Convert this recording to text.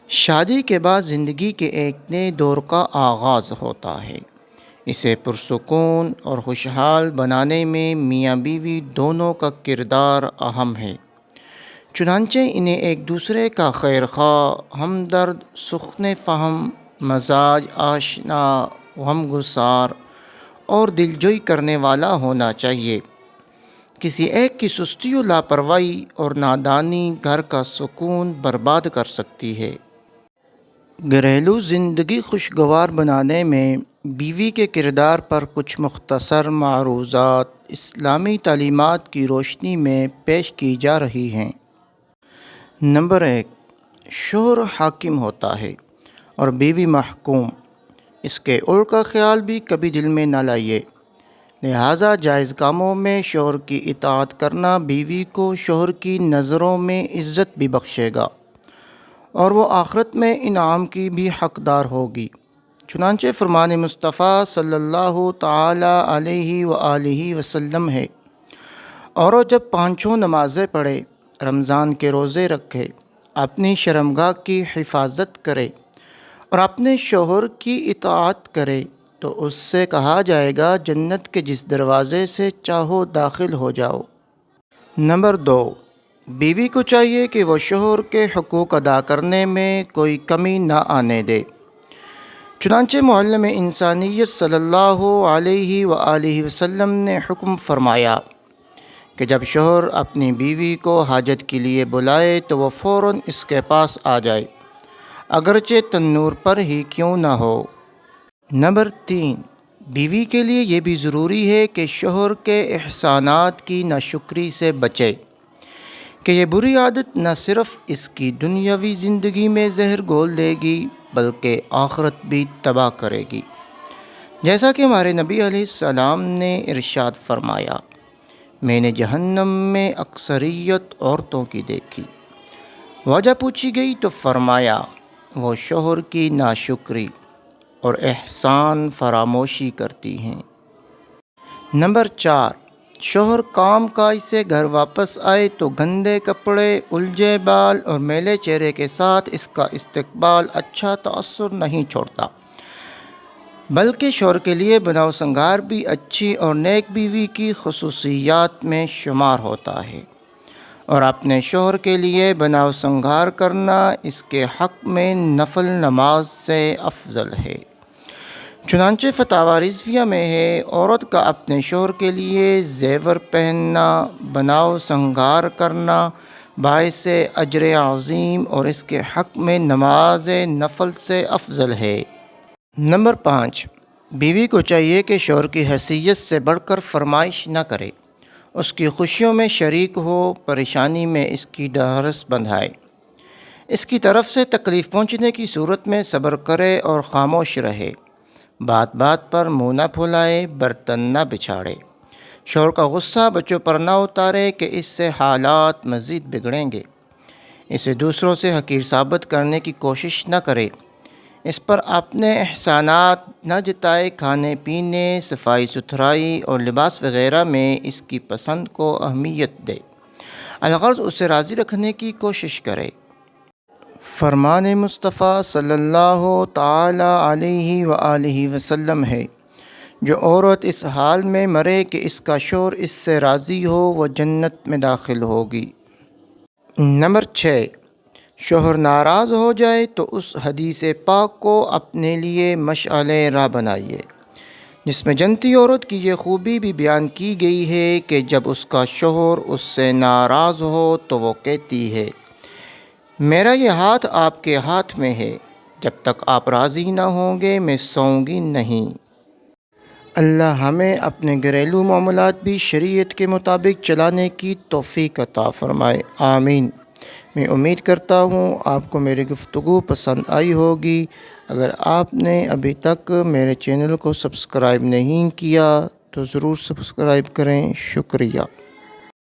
شادی کے بعد زندگی کے ایک نئے دور کا آغاز ہوتا ہے۔ اسے پرسکون اور خوشحال بنانے میں میاں بیوی دونوں کا کردار اہم ہے۔ چنانچہ انہیں ایک دوسرے کا خیر خواہ، ہمدرد، سخن فہم، مزاج آشنا، غمگسار اور دلجوئی کرنے والا ہونا چاہیے۔ کسی ایک کی سستی و لاپرواہی اور نادانی گھر کا سکون برباد کر سکتی ہے۔ گھریلو زندگی خوشگوار بنانے میں بیوی کے کردار پر کچھ مختصر معروضات اسلامی تعلیمات کی روشنی میں پیش کی جا رہی ہیں۔ نمبر 1، شوہر حاکم ہوتا ہے اور بیوی محکوم۔ اس کے الٹ کا خیال بھی کبھی دل میں نہ لائیے۔ لہٰذا جائز کاموں میں شوہر کی اطاعت کرنا بیوی کو شوہر کی نظروں میں عزت بھی بخشے گا اور وہ آخرت میں انعام کی بھی حقدار ہوگی۔ چنانچہ فرمان مصطفیٰ صلی اللہ تعالی علیہ وآلہ وسلم ہے، اور وہ جب پانچوں نمازیں پڑھے، رمضان کے روزے رکھے، اپنی شرمگاہ کی حفاظت کرے اور اپنے شوہر کی اطاعت کرے تو اس سے کہا جائے گا جنت کے جس دروازے سے چاہو داخل ہو جاؤ۔ نمبر 2، بیوی کو چاہیے کہ وہ شوہر کے حقوق ادا کرنے میں کوئی کمی نہ آنے دے۔ چنانچہ معلم انسانیت صلی اللہ علیہ وآلہ وسلم نے حکم فرمایا کہ جب شوہر اپنی بیوی کو حاجت کے لیے بلائے تو وہ فوراً اس کے پاس آ جائے، اگرچہ تنور پر ہی کیوں نہ ہو۔ نمبر 3، بیوی کے لیے یہ بھی ضروری ہے کہ شوہر کے احسانات کی ناشکری سے بچے کہ یہ بری عادت نہ صرف اس کی دنیاوی زندگی میں زہر گھول دے گی بلکہ آخرت بھی تباہ کرے گی۔ جیسا کہ ہمارے نبی علیہ السلام نے ارشاد فرمایا، میں نے جہنم میں اکثریت عورتوں کی دیکھی۔ وجہ پوچھی گئی تو فرمایا وہ شوہر کی ناشکری اور احسان فراموشی کرتی ہیں۔ نمبر 4، شوہر کام کاج سے گھر واپس آئے تو گندے کپڑے، الجھے بال اور میلے چہرے کے ساتھ اس کا استقبال اچھا تاثر نہیں چھوڑتا، بلکہ شوہر کے لیے بناؤ سنگار بھی اچھی اور نیک بیوی کی خصوصیات میں شمار ہوتا ہے، اور اپنے شوہر کے لیے بناؤ سنگار کرنا اس کے حق میں نفل نماز سے افضل ہے۔ چنانچہ فتاوی رضویہ میں ہے، عورت کا اپنے شوہر کے لیے زیور پہننا، بناؤ سنگار کرنا باعث اجر عظیم اور اس کے حق میں نماز نفل سے افضل ہے۔ نمبر 5، بیوی کو چاہیے کہ شوہر کی حیثیت سے بڑھ کر فرمائش نہ کرے، اس کی خوشیوں میں شریک ہو، پریشانی میں اس کی ڈھارس بندھائے، اس کی طرف سے تکلیف پہنچنے کی صورت میں صبر کرے اور خاموش رہے، بات بات پر منہ نہ پھلائے، برتن نہ بچھاڑے، شوہر کا غصہ بچوں پر نہ اتارے کہ اس سے حالات مزید بگڑیں گے، اسے دوسروں سے حقیر ثابت کرنے کی کوشش نہ کرے، اس پر اپنے احسانات نہ جتائے، کھانے پینے، صفائی ستھرائی اور لباس وغیرہ میں اس کی پسند کو اہمیت دے، الغرض اسے راضی رکھنے کی کوشش کرے۔ فرمان مصطفیٰ صلی اللہ تعالی علیہ وآلہ وسلم ہے، جو عورت اس حال میں مرے کہ اس کا شوہر اس سے راضی ہو وہ جنت میں داخل ہوگی۔ نمبر 6، شوہر ناراض ہو جائے تو اس حدیث پاک کو اپنے لیے مشعل راہ بنائیے جس میں جنتی عورت کی یہ خوبی بھی بیان کی گئی ہے کہ جب اس کا شوہر اس سے ناراض ہو تو وہ کہتی ہے، میرا یہ ہاتھ آپ کے ہاتھ میں ہے، جب تک آپ راضی نہ ہوں گے میں سوؤں گی نہیں۔ اللہ ہمیں اپنے گھریلو معاملات بھی شریعت کے مطابق چلانے کی توفیق عطا فرمائے، آمین۔ میں امید کرتا ہوں آپ کو میری گفتگو پسند آئی ہوگی۔ اگر آپ نے ابھی تک میرے چینل کو سبسکرائب نہیں کیا تو ضرور سبسکرائب کریں، شکریہ۔